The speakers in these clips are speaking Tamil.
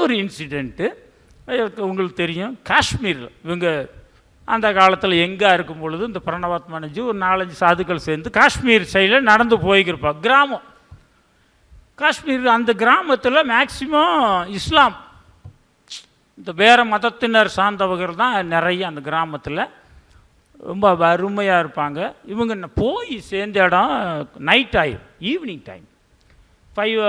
இன்னொரு இன்சிடெண்ட்டு உங்களுக்கு தெரியும். காஷ்மீரில் இவங்க அந்த காலத்தில் எங்கே இருக்கும் பொழுது இந்த பிரணவாத்மானஜி ஒரு 4-5 சாதுக்கள் சேர்ந்து காஷ்மீர் சைடில் நடந்து போய்க்கிருப்பாங்க. கிராமம் காஷ்மீர், அந்த கிராமத்தில் மேக்சிமம் இஸ்லாம், இந்த வேறு மதத்தினர் சார்ந்தவர்கள் தான் நிறைய அந்த கிராமத்தில் ரொம்ப அருமையாக இருப்பாங்க. இவங்க போய் சேர்ந்த இடம் நைட் ஆகிடும், evening time 5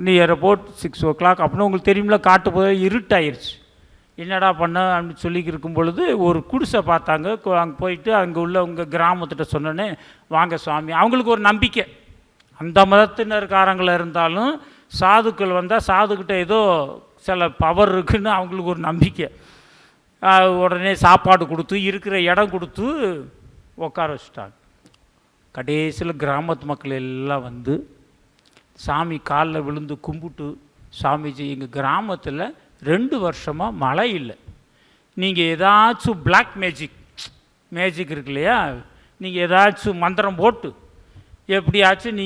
near about 6 o'clock. அப்படின்னு உங்களுக்கு தெரியுமில்ல, காட்டு போய் இருட்டாயிருச்சு. என்னடா பண்ண அப்படின்னு சொல்லி இருக்கும் பொழுது ஒரு குடிசை பார்த்தாங்க. அங்கே போயிட்டு அங்கே உள்ள உங்கள் கிராமத்திட்ட சொன்னோன்னே, வாங்க சுவாமி. அவங்களுக்கு ஒரு நம்பிக்கை, அந்த மதத்தினர்காரங்களில் இருந்தாலும் சாதுக்கள் வந்தால் சாதுக்கிட்ட ஏதோ சில பவர் இருக்குன்னு அவங்களுக்கு ஒரு நம்பிக்கை. உடனே சாப்பாடு கொடுத்து இருக்கிற இடம் கொடுத்து உட்கார வச்சுட்டாங்க. கடைசியில் கிராமத்து மக்கள் எல்லாம் வந்து சாமி காலில் விழுந்து கும்பிட்டு, சாமிஜி எங்கள் கிராமத்தில் 2 வருஷமாக மழை இல்லை, நீங்கள் ஏதாச்சும் பிளாக் மேஜிக் இருக்கு இல்லையா, நீங்கள் ஏதாச்சும் மந்திரம் போட்டு எப்படியாச்சும்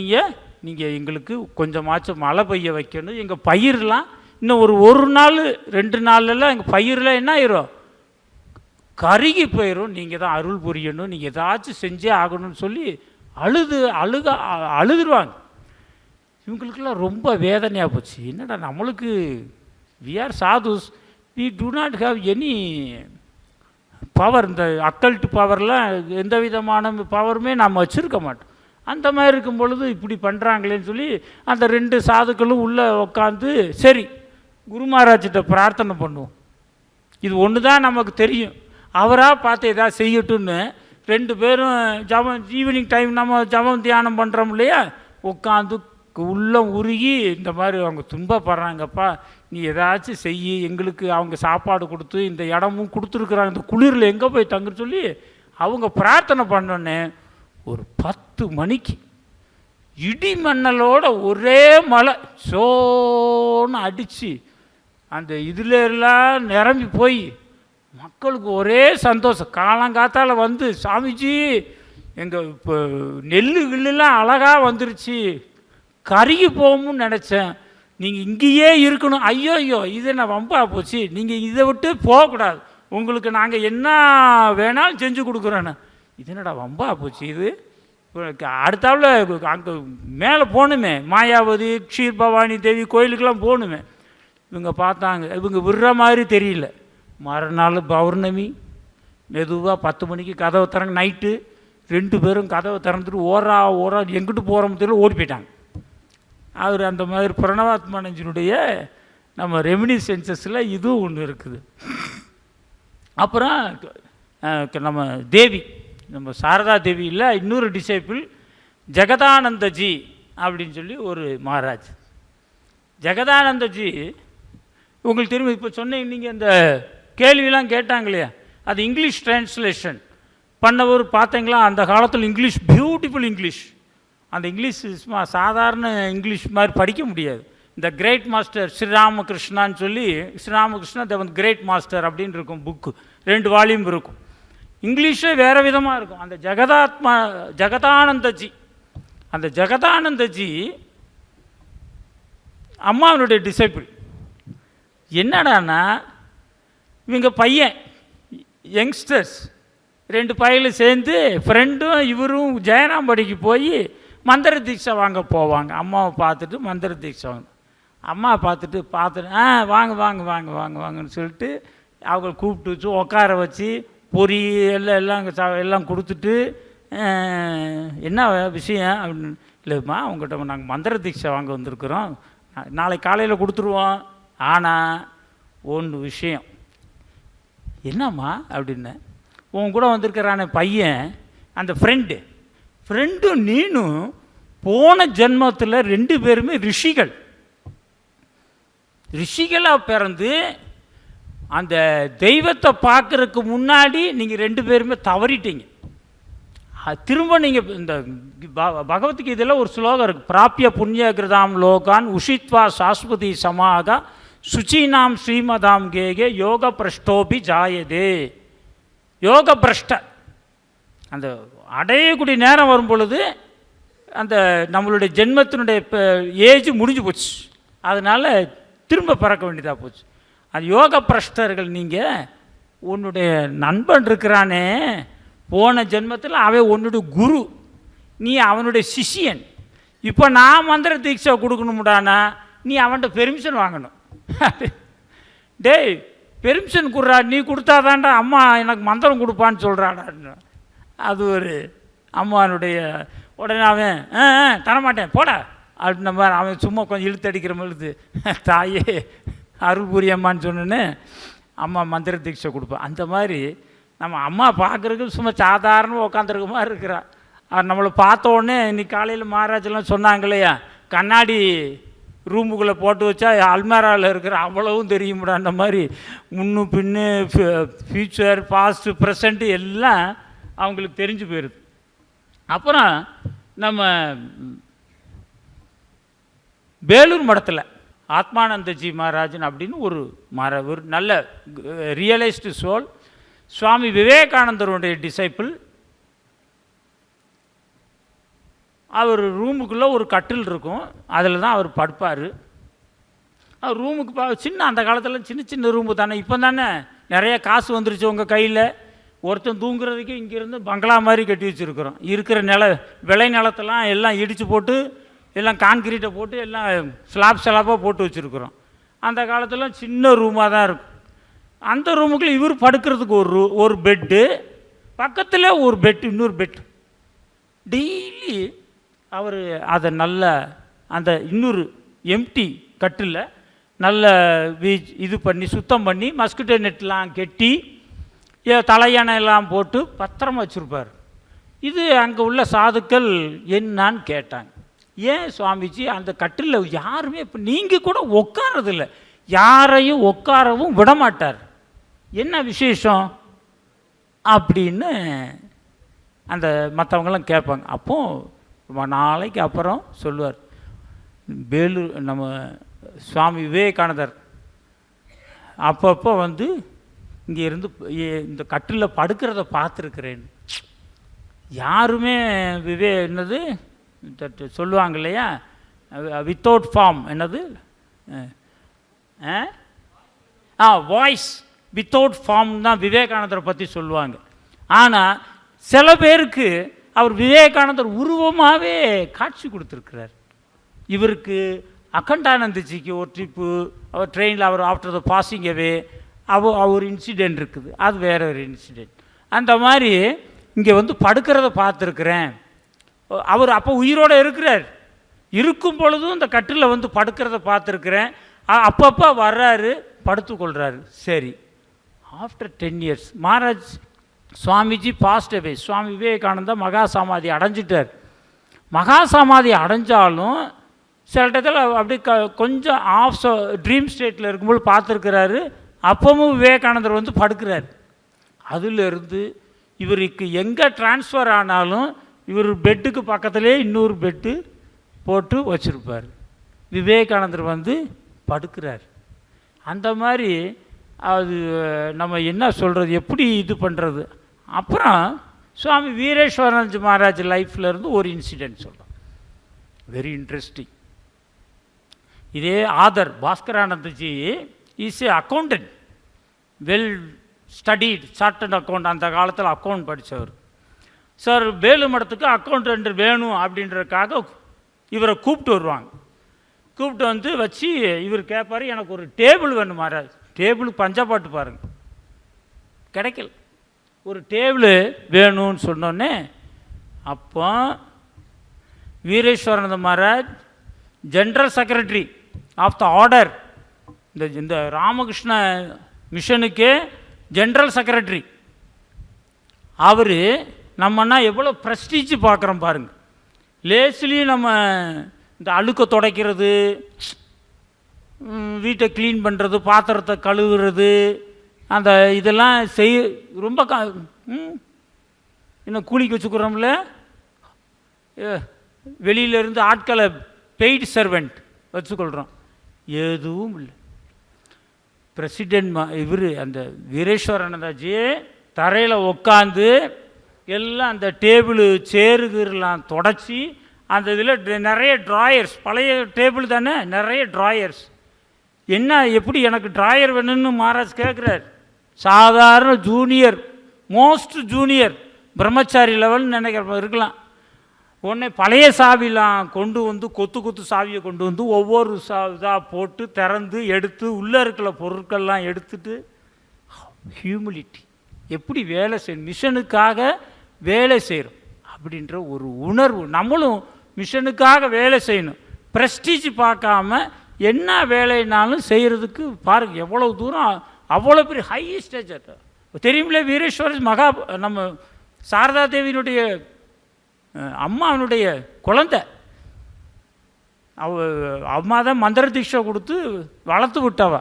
நீங்கள் எங்களுக்கு கொஞ்சமாச்சும் மழை பெய்ய வைக்கணும். எங்கள் பயிரெலாம் இன்னும் ஒரு நாள் 2 நாள்லாம் எங்கள் பயிரெலாம் என்ன ஆயிரும், கருகி போயிடும். நீங்கள் தான் அருள் புரியணும், நீங்கள் ஏதாச்சும் செஞ்சே ஆகணும்னு சொல்லி அழுதுருவாங்க. இவங்களுக்கெல்லாம் ரொம்ப வேதனையாக போச்சு. என்னடா நம்மளுக்கு we are sadhus, we do not have any power, இந்த அக்கல்ட் பவர்லாம் எந்த விதமான பவருமே நாம் வச்சுருக்க மாட்டோம். அந்த மாதிரி இருக்கும் பொழுது இப்படி பண்ணுறாங்களேன்னு சொல்லி அந்த 2 சாதுக்களும் உள்ளே உட்காந்து, சரி குரு மகாராஜிட்ட பிரார்த்தனை பண்ணுவோம், இது ஒன்று தான் நமக்கு தெரியும், அவராக பார்த்து எதாவது செய்யட்டும்னு 2 பேரும் ஈவினிங் டைம் நம்ம ஜபம் தியானம் பண்ணுறோம் இல்லையா, உட்காந்து உள்ளம் உருகி இந்த மாதிரி அவங்க துன்பப்படுறாங்கப்பா, நீ ஏதாச்சும் செய்ய, எங்களுக்கு அவங்க சாப்பாடு கொடுத்து இந்த இடமும் கொடுத்துருக்குறாங்க, இந்த குளிரில் எங்கே போய் தங்குன்னு சொல்லி அவங்க பிரார்த்தனை பண்ணோன்னே ஒரு 10 மணிக்கு இடி மண்ணலோட ஒரே மழை சோன்னு அடித்து அந்த இதில் எல்லாம் நிரம்பி போய் மக்களுக்கு ஒரே சந்தோஷம். காலங்காத்தால் வந்து, சாமிஜி எங்கள் இப்போ நெல்லுலாம் அழகாக வந்துருச்சு, கருகி போகும்னு நினச்சேன், நீங்கள் இங்கேயே இருக்கணும். ஐயோ இது என்ன வம்பா போச்சு, நீங்கள் இதை விட்டு போகக்கூடாது, உங்களுக்கு நாங்கள் என்ன வேணாலும் செஞ்சு கொடுக்குறோன்னு. இது என்னடா வம்பா போச்சு, இது அடுத்தாவில் அங்கே மேலே போகணுமே, மாயாவதி க்ஷீர் பவானி தேவி கோயிலுக்கெல்லாம் போகணுமே. இவங்க பார்த்தாங்க, இவங்க விடுற மாதிரி தெரியல. மறுநாள் பௌர்ணமி, மெதுவாக 10 மணிக்கு கதவை திறங்க, நைட்டு 2 பேரும் கதவை திறந்துட்டு ஓரா எங்கிட்டு போகிறோம் தெரியல ஓடி போயிட்டாங்க. அவர் அந்த மாதிரி பிரணவாத்மானஞ்சினுடைய நம்ம ரெமினிசென்சஸில் இதுவும் ஒன்று இருக்குது. அப்புறம் நம்ம தேவி, நம்ம சாரதா தேவி இல்லை, இன்னொரு டிசைபிள் ஜெகதானந்தஜி அப்படின்னு சொல்லி ஒரு மகாராஜ். ஜெகதானந்தஜி உங்களுக்கு தெரியும், இப்போ சொன்னீங்க நீங்கள் இந்த கேள்வியெலாம் கேட்டாங்க இல்லையா, அது இங்கிலீஷ் டிரான்ஸ்லேஷன் பண்ணவர் பார்த்தீங்களா? அந்த காலத்தில் இங்கிலீஷ், பியூட்டிஃபுல் இங்கிலீஷ், அந்த இங்கிலீஷ் சாதாரண இங்கிலீஷ் மாதிரி படிக்க முடியாது. இந்த கிரேட் மாஸ்டர் ஸ்ரீராமகிருஷ்ணான்னு சொல்லி, ஸ்ரீராமகிருஷ்ணா த கிரேட் மாஸ்டர் அப்படின்னு இருக்கும் புக்கு, 2 வால்யூம் இருக்கும். இங்கிலீஷே வேறு விதமாக இருக்கும். அந்த ஜெகதானந்தஜி, அந்த ஜெகதானந்தஜி அம்மாவனுடைய டிசைபிள். என்னடானா இவங்க பையன் யங்ஸ்டர்ஸ் 2 பையலும் சேர்ந்து ஃப்ரெண்டும் இவரும் ஜெயராம்படிக்கு போய் மந்திர தீட்சை வாங்க போவாங்க. அம்மாவை பார்த்துட்டு மந்திர தீட்சை வாங்க, அம்மாவை பார்த்துட்டு வாங்க வாங்க வாங்க வாங்க வாங்கன்னு சொல்லிட்டு அவங்க கூப்பிட்டு வச்சு உட்கார வச்சு பொரி எல்லாம் கொடுத்துட்டு, என்ன விஷயம் அப்படின்னு, இல்லைம்மா அவங்ககிட்ட நாங்கள் மந்திர தீட்சை வாங்க வந்திருக்கிறோம், நாளைக்கு காலையில் கொடுத்துருவோம், ஆனால் ஒன்று விஷயம். என்னம்மா அப்படின்னு, உன் கூட வந்திருக்கிறான பையன் அந்த ஃப்ரெண்டும் நீனும் போன ஜென்மத்தில் 2 பேருமே ரிஷிகளாக பிறந்து அந்த தெய்வத்தை பார்க்குறதுக்கு முன்னாடி நீங்கள் 2 பேருமே தவறிட்டீங்க. திரும்ப நீங்கள் இந்த பகவத்கீதையில் ஒரு ஸ்லோகம் இருக்குது, பிராப்பிய புண்ணிய கிருதாம் லோகான் உஷித்வா சாஸ்வதி சமாக சுச்சீனாம் ஸ்ரீமதாம் கேகே யோக பிரஷ்டோபி ஜாயதே. யோக பிரஷ்ட அந்த அடையக்கூடிய நேரம் வரும் பொழுது அந்த நம்மளுடைய ஜென்மத்தினுடைய ஏஜ் முடிஞ்சு போச்சு, அதனால் திரும்ப பிறக்க வேண்டியதாக போச்சு. அது யோக பிரஷ்டர்கள். நீங்கள் உன்னுடைய நண்பன் இருக்கிறானே, போன ஜென்மத்தில் அவன் உன்னுடைய குரு, நீ அவனுடைய சிஷியன். இப்போ நான் மந்திர தீட்சை கொடுக்கணும்டானா நீ அவன்கிட்ட பெர்மிஷன் வாங்கணும். டேய் பெர்மிஷன் கொடுறா, நீ கொடுத்தாதான்டா அம்மா எனக்கு மந்திரம் கொடுப்பான்னு சொல்கிறாடா. அது ஒரு அம்மானுடைய. உடனே அவன் தரமாட்டேன் போடா அப்படின்ன மாதிரி அவன் சும்மா கொஞ்சம் இழுத்தடிக்கிற மாதிரி தாயே அருள் புரியம்மான்னு சொன்னோன்னு அம்மா மந்திர தீட்சை கொடுப்பேன். அந்த மாதிரி நம்ம அம்மா பார்க்குறதுக்கு சும்மா சாதாரணமாக உட்காந்துருக்க மாதிரி இருக்கிறா. நம்மளை பார்த்த உடனே இன்னைக்கு காலையில் மகாராஜெல்லாம் சொன்னாங்க இல்லையா, கண்ணாடி ரூமுக்குள்ளே போட்டு வச்சா அல்மாராவில் இருக்கிற அவ்வளவும் தெரியும்டா. அந்த மாதிரி முன்னு பின்னு ஃப்யூச்சர் பாஸ்ட்டு ப்ரெசண்ட்டு எல்லாம் அவங்களுக்கு தெரிஞ்சு போயிடுது. அப்புறம் நம்ம வேலூர் மடத்தில் ஆத்மானந்தஜி மகாராஜன் அப்படின்னு ஒரு நல்ல ரியலைஸ்டு சோல், சுவாமி விவேகானந்தருடைய டிசைப்பிள். அவர் ரூமுக்குள்ளே ஒரு கட்டில் இருக்கும், அதில் தான் அவர் படுப்பார். அவர் ரூமுக்கு சின்ன, அந்த காலத்தில் சின்ன சின்ன ரூமு தானே. இப்போ தானே நிறைய காசு வந்துருச்சு உங்கள் கையில். ஒருத்தன் தூங்குறதுக்கு இங்கேருந்து பங்களா மாதிரி கட்டி வச்சுருக்குறோம். இருக்கிற விளை நிலத்தெல்லாம் எல்லாம் இடித்து போட்டு எல்லாம் கான்கிரீட்டை போட்டு எல்லாம் ஸ்லாப்பாக போட்டு வச்சுருக்குறோம். அந்த காலத்தில் சின்ன ரூமாக தான் இருக்கும். அந்த ரூமுக்குள்ளே இவர் படுக்கிறதுக்கு ஒரு பெட்டு, பக்கத்தில் ஒரு பெட்டு, இன்னொரு பெட். டெய்லி அவர் அதை நல்ல அந்த இன்னொரு எம்டி கட்டில் நல்ல இது பண்ணி சுத்தம் பண்ணி மஸ்கிட்டோ நெட்லாம் கெட்டி தலையணை எல்லாம் போட்டு பத்திரமா வச்சுருப்பார். இது அங்கே உள்ள சாதுக்கள் என்னான்னு கேட்டாங்க. ஏன் சுவாமிஜி அந்த கட்டில் யாருமே இப்போ நீங்கள் கூட உட்காரதில்லை, யாரையும் உட்காரவும் விடமாட்டார், என்ன விசேஷம் அப்படின்னு அந்த மற்றவங்களாம் கேட்பாங்க. அப்போது ரொம்ப நாளைக்கு அப்புறம் சொல்லுவார், வேலூர் நம்ம சுவாமி விவேகானந்தர் அப்பப்போ வந்து இங்கே இருந்து இந்த கட்டில் படுக்கிறத பார்த்துருக்குறேன். யாருமே என்னது சொல்லுவாங்க இல்லையா, வித்தவுட் ஃபார்ம், என்னது வாய்ஸ் வித்தவுட் ஃபார்ம் தான் விவேகானந்தரை பற்றி சொல்லுவாங்க. ஆனால் சில பேருக்கு அவர் விவேகானந்தர் உருவமாகவே காட்சி கொடுத்துருக்கிறார். இவருக்கு அகண்டானந்தஜிக்கு ஒரு ட்ரிப்பு, அவர் ட்ரெயினில் அவர் ஆஃப்டர் த பாசிங் அவே ஒரு இன்சிடெண்ட் இருக்குது, அது வேற ஒரு இன்சிடெண்ட். அந்த மாதிரி இங்கே வந்து படுக்கிறத பார்த்துருக்குறேன். அவர் அப்போ உயிரோடு இருக்கிறார், இருக்கும் பொழுதும் இந்த கட்டில் வந்து படுக்கிறத பார்த்துருக்குறேன். அப்பப்போ வர்றாரு, படுத்துக்கொள்கிறாரு. சரி, after 10 years Maharaj Swamiji passed away. Swami Vivekananda மகா சமாதி அடைஞ்சிட்டார். மகா சமாதி அடைஞ்சாலும் சில இடத்துல அப்படி கொஞ்சம் ட்ரீம் ஸ்டேட்டில் இருக்கும்போது பார்த்துருக்கிறாரு. அப்பவும் விவேகானந்தர் வந்து படுக்கிறார். அதிலிருந்து இவருக்கு எங்கே டிரான்ஸ்ஃபர் ஆனாலும் இவர் பெட்டுக்கு பக்கத்துலேயே இன்னொரு பெட்டு போட்டு வச்சுருப்பார். விவேகானந்தர் வந்து படுக்கிறார். அந்த மாதிரி அது நம்ம என்ன சொல்கிறது, எப்படி இது பண்ணுறது. அப்புறம் சுவாமி வீரேஸ்வரானந்த மகாராஜ் லைஃப்பில் இருந்து ஒரு இன்சிடெண்ட் சொல்கிறோம், வெரி இன்ட்ரெஸ்டிங். இதே author Bhaskaranandaji is a accountant, well studied, chartered account. அந்த காலத்தில் அக்கௌண்ட் படித்தவர். சார் வேலு மடத்துக்கு அக்கௌண்டன்ட் வேணும் அப்படின்றதுக்காக இவரை கூப்பிட்டு வருவாங்க. கூப்பிட்டு வந்து வச்சு இவர் கேட்பார், எனக்கு ஒரு டேபிள் வேணும் மகாராஜ். டேபிள் பஞ்சாபாட்டு பாருங்கள், கிடைக்கல. ஒரு டேபிள் வேணும்னு சொன்னோன்னே அப்போ Vireshwarananda Maharaj general secretary of the order, இந்த ராமகிருஷ்ண மிஷனுக்கே ஜென்ரல் செக்ரட்டரி அவர். நம்மன்னா எவ்வளோ ப்ரெஸ்டீஜ் பார்க்குறோம் பாருங்கள். லேஸ்லேயும் நம்ம இந்த அழுக்க துடைக்கிறது, வீட்டை க்ளீன் பண்ணுறது, பாத்திரத்தை கழுவுறது, அந்த இதெல்லாம் ரொம்ப இன்னும் கூலிக்கு வச்சுக்கிறோம்ல, வெளியிலேருந்து ஆட்களை பெய்டு சர்வெண்ட் வச்சுக்கொள்கிறோம். எதுவும் இல்லை. பிரசிடென்ட் இவர் அந்த வீரேஸ்வரானந்தாஜி தரையில் உட்காந்து எல்லாம் அந்த டேபிள் சேருகெல்லாம் தொடச்சி, அந்த இதில் நிறைய ட்ராயர்ஸ், பழைய டேபிள் தானே, நிறைய ட்ராயர்ஸ் என்ன எப்படி எனக்கு டிராயர் வேணும்னு மகாராஜ் கேட்குறார். சாதாரண ஜூனியர், மோஸ்ட் ஜூனியர் பிரம்மச்சாரி லெவல்னு நினைக்கிற இருக்கலாம். உடனே பழைய சாவிலாம் கொண்டு வந்து கொத்து சாவியை கொண்டு வந்து ஒவ்வொரு இதாக போட்டு திறந்து எடுத்து உள்ளே இருக்கிற பொருட்கள்லாம் எடுத்துட்டு, ஹியூமிலிட்டி, எப்படி வேலை செய்யணும், மிஷனுக்காக வேலை செய்கிறோம் அப்படின்ற ஒரு உணர்வு. நம்மளும் மிஷனுக்காக வேலை செய்யணும், ப்ரெஸ்டீஜ் பார்க்காம என்ன வேலைனாலும் செய்கிறதுக்கு பாருங்கள் எவ்வளோ தூரம், அவ்வளோ பெரிய ஹை ஸ்டேஜ். தெரியுமில்ல, வீரேஸ்வரர் மகா நம்ம சாரதா தேவியினுடைய அம்மாவினுடைய குழந்தை, அம்மா தான் மந்திர தீட்சை கொடுத்து வளர்த்து விட்டவ.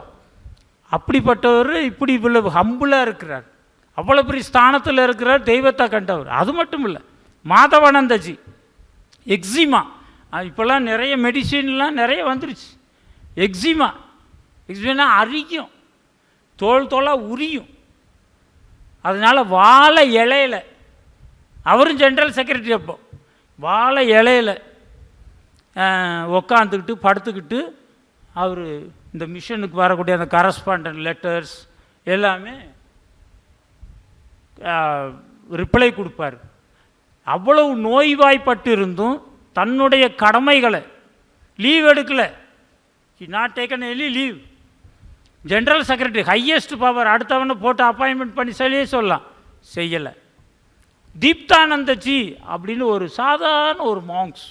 அப்படிப்பட்டவர் இப்படி இவ்வளவு ஹம்புளாக இருக்கிறார், அவ்வளோ பெரிய ஸ்தானத்தில் இருக்கிறார், தெய்வத்தை கண்டவர். அது மட்டும் இல்லை, மாதவானந்தஜி எக்ஸிமா, இப்போல்லாம் நிறைய மெடிசின்லாம் நிறைய வந்துருச்சு. எக்ஸிமா அரிக்கும், தோலாக உரியும். அதனால் வாழை இலையில், அவரும் ஜென்ரல் செக்ரட்டரி, அப்போ வாழை இலையில் உக்காந்துக்கிட்டு படுத்துக்கிட்டு அவர் இந்த மிஷனுக்கு வரக்கூடிய அந்த கரஸ்பாண்டன்ட் லெட்டர்ஸ் எல்லாமே ரிப்ளை கொடுப்பார். அவ்வளவு நோய்வாய்ப்பட்டு இருந்தும் தன்னுடைய கடமைகளை லீவ் எடுக்கலை. Not taken any leave. General secretary, highest power, அடுத்தவனை போட்டு அப்பாயின்மெண்ட் பண்ணி சொல்லலாம், செய்யலை. தீப்தானந்தஜி அப்படின்னு ஒரு சாதாரண ஒரு மாங்க்ஸ்,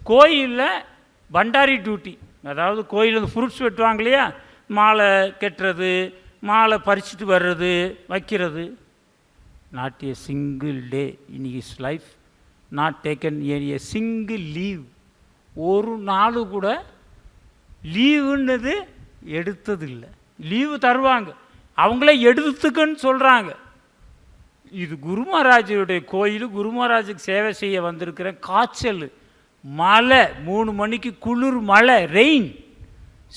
கோயிலில் பண்டாரி டியூட்டி, அதாவது கோயிலில் ஃப்ரூட்ஸ் வெட்டுவாங்க இல்லையா, மாலை கட்டுறது, மாலை பறிச்சுட்டு வர்றது, வைக்கிறது. Not a single day in his life not taken A single leave. ஒரு நாள் கூட லீவுன்னது எடுத்ததில்லை. லீவு தருவாங்க, அவங்களே எடுத்துக்குன்னு சொல்கிறாங்க. இது குரு மகாராஜுடைய கோயில், குரு மகாராஜுக்கு சேவை செய்ய வந்திருக்கிற, காய்ச்சல், மழை, 3 மணிக்கு குளிர் மழை, ரெயின்,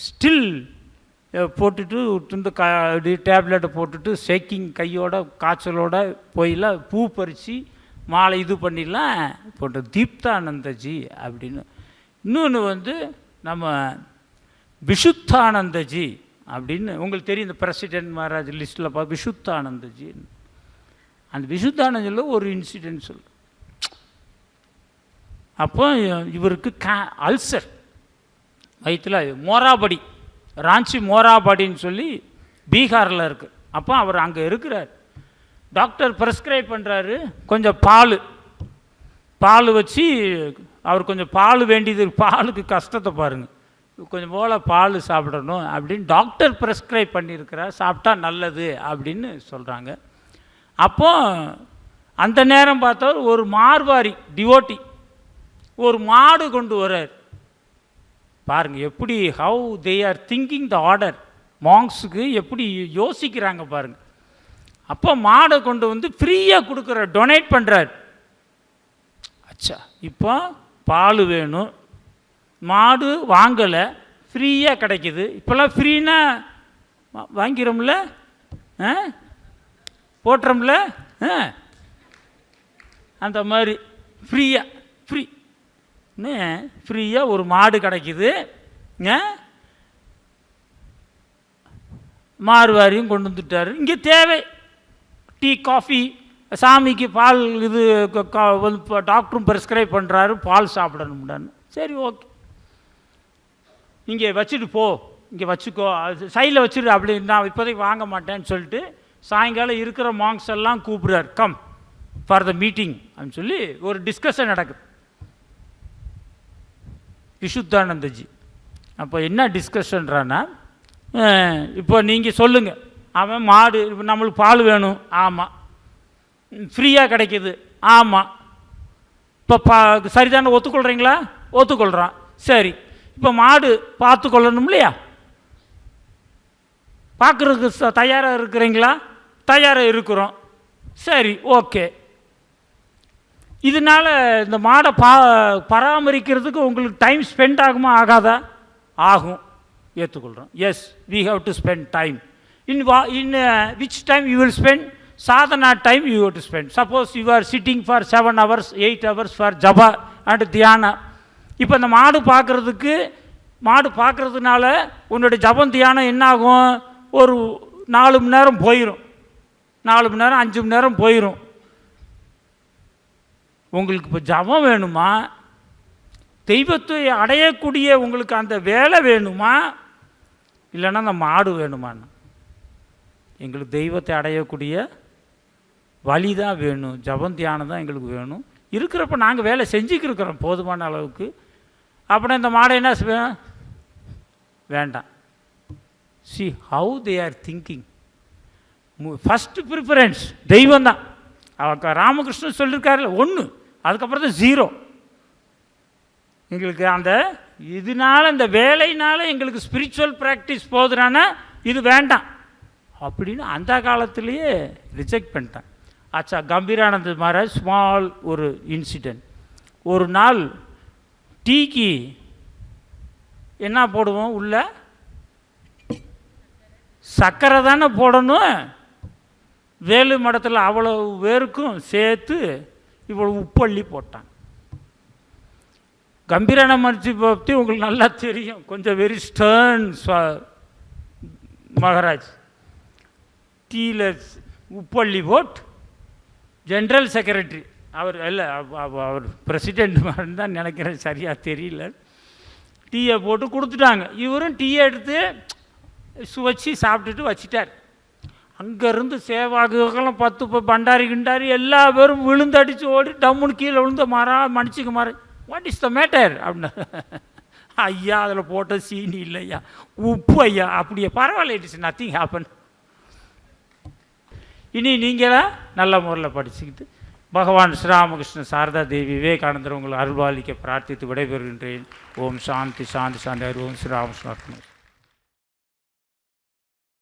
ஸ்டில் போட்டுட்டு இந்த டேப்லெட்டை போட்டுட்டு ஷேக்கிங் கையோட காய்ச்சலோட போயிலாம் பூ பறித்து மாலை இது பண்ணிடலாம் போட்ட தீப்தானந்தஜி அப்படின்னு. இன்னொன்று வந்து நம்ம விஷுத்தானந்தஜி அப்படின்னு உங்களுக்கு தெரியும், இந்த பிரசிடென்ட் மகாராஜ் லிஸ்ட்டில் விஷுத்தானந்தஜி. அந்த விஷுத்தானந்தில் ஒரு இன்சிடென்ட் சொல்லு. அப்போ இவருக்கு அல்சர் வயிற்றில், மோராபடி, ராஞ்சி மோராபடின்னு சொல்லி பீகாரில் இருக்குது. அப்போ அவர் அங்கே இருக்கிறார். டாக்டர் ப்ரெஸ்கிரைப் பண்ணுறாரு, கொஞ்சம் பால் வச்சு, அவர் கொஞ்சம் பால் வேண்டியது, பாலுக்கு கஷ்டத்தை பாருங்கள், கொஞ்சம் போல் பால் சாப்பிடணும் அப்படின்னு டாக்டர் ப்ரெஸ்கிரைப் பண்ணியிருக்கிறார், சாப்பிட்டா நல்லது அப்படின்னு சொல்கிறாங்க. அப்போ அந்த நேரம் பார்த்தா ஒரு மார்வாரி டிவோட்டி ஒரு மாடு கொண்டு வர்றார். பாருங்கள் எப்படி, how they are thinking the order, மாங்ஸுக்கு எப்படி யோசிக்கிறாங்க பாருங்கள். அப்போ மாடை கொண்டு வந்து ஃப்ரீயாக கொடுக்குறார், டொனேட் பண்ணுறார். அச்சா, இப்போ பால் வேணும், மாடு வாங்கலை, ஃப்ரீயாக கிடைக்கிது. இப்போல்லாம் ஃப்ரீனா வாங்கிறோம்ல, போட்டுறோம்ல, அந்த மாதிரி ஃப்ரீயாக ஒரு மாடு கிடைக்கிது. மார்வாரியும் கொண்டு வந்துட்டார். இங்கே தேவை டீ, காஃபி, சாமிக்கு பால், இது டாக்டரும் ப்ரெஸ்கிரைப் பண்ணுறாரு, பால் சாப்பிடணும்டான்னு. சரி, ஓகே, இங்கே வச்சுட்டு போ, இங்கே வச்சுக்கோ, அது சைடில் வச்சுரு, அப்படி நான் இப்போதைக்கு வாங்க மாட்டேன்னு சொல்லிட்டு சாயங்காலம் இருக்கிற மாங்ஸ் எல்லாம் கூப்பிடுறார், கம் ஃபார் த மீட்டிங் அப்படின்னு சொல்லி ஒரு டிஸ்கஷன் நடக்குது. விஷுத்தானந்தஜி அப்போ என்ன டிஸ்கஷன்றான்னா, இப்போ நீங்கள் சொல்லுங்கள், அவன் மாடு, இப்போ நம்மளுக்கு பால் வேணும், ஆமாம், ஃப்ரீயாக கிடைக்கிது, ஆமாம், இப்போ சரிதானே, ஒத்துக்கொள்கிறீங்களா? ஒத்துக்கொள்கிறான். சரி, இப்போ மாடு பார்த்து கொள்ளணும் இல்லையா, பார்க்குறதுக்கு தயாராக இருக்கிறீங்களா? தயாராக இருக்கிறோம். சரி, ஓகே. இதனால் இந்த மாடை பராமரிக்கிறதுக்கு உங்களுக்கு டைம் ஸ்பெண்ட் ஆகுமா, ஆகாதா? ஆகும். ஏற்றுக்கொள்கிறோம். Yes, we have to spend time. In which time you will spend? sadhana time you have to spend. Suppose you are sitting for 7 hours, 8 hours for japa and dhyana. இப்போ இந்த மாடு பார்க்குறதுக்கு மாடு பார்க்குறதுனால உன்னுடைய ஜபம் தியானம் என்னாகும்? ஒரு 4 மணி நேரம் போயிடும், 4 மணி நேரம் 5 மணி நேரம் போயிடும். உங்களுக்கு இப்போ ஜபம் வேணுமா? தெய்வத்தை அடையக்கூடிய உங்களுக்கு அந்த வேலை வேணுமா? இல்லைன்னா அந்த மாடு வேணுமான்னு? எங்களுக்கு தெய்வத்தை அடையக்கூடிய வழி தான் வேணும், ஜபம் தியானம் தான் எங்களுக்கு வேணும். இருக்கிறப்ப நாங்கள் வேலை செஞ்சுக்கிருக்கிறோம் போதுமான அளவுக்கு. அப்படின்னா இந்த மாடை என்ன செய்வேன்? வேண்டாம். See how they are thinking. First preference தெய்வம் தான். ராமகிருஷ்ணன் சொல்லியிருக்காருல 1, அதுக்கப்புறம் தான் 0. எங்களுக்கு அந்த இதனால் இந்த வேலையினால் எங்களுக்கு ஸ்பிரிச்சுவல் ப்ராக்டிஸ் போதுறானா இது வேண்டாம் அப்படின்னு அந்த காலத்திலேயே ரிஜெக்ட் பண்ணிட்டேன். ஆச்சா, கம்பீரானந்த மகாராஜ் ஸ்மால் ஒரு இன்சிடெண்ட். ஒரு நாள் டீக்கு என்ன போடுவோம்? உள்ள சர்க்கரை தானே போடணும். வேலு மடத்தில் அவ்வளோ பேருக்கும் சேர்த்து இவ்வளோ உப்பள்ளி போட்டான். கம்பீரான மரிச்சி பற்றி உங்களுக்கு நல்லா தெரியும், கொஞ்சம் வெரி ஸ்டர்ன் மகாராஜ். டீயில் உப்பள்ளி போட் ஜென்ரல் செக்ரட்டரி அவர் இல்லை, அவர் பிரசிடெண்ட் மாதிரி தான் நினைக்கிறேன், சரியாக தெரியல. டீயை போட்டு கொடுத்துட்டாங்க. இவரும் டீயை எடுத்து வச்சு சாப்பிட்டுட்டு வச்சிட்டார். அங்கேருந்து சேவாகலாம் 10 பண்டாரி கிண்டாரி எல்லா பேரும் விழுந்தடிச்சு ஓடி டம்முன்னு கீழே விழுந்த மன்னிச்சுக்க மாற. வாட் இஸ் த மேட்டர் அப்படின்னா, ஐயா அதில் போட்ட சீனி இல்லையா, உப்பு ஐயா. அப்படியே பரவாயில்ல, இட் இஸ் நத்திங் ஹேப்பன். இனி நீங்களாம் நல்ல முறையில் படிச்சுக்கிட்டு பகவான் ஸ்ரீராமகிருஷ்ணன், சாரதா தேவி, விவேகானந்தர் உங்களை அருள்வாளிக்க பிரார்த்தித்து விடைபெறுகின்றேன். ஓம் சாந்தி சாந்தி சாந்தி. ஓம் ஸ்ரீராமகிருஷ்ணன்.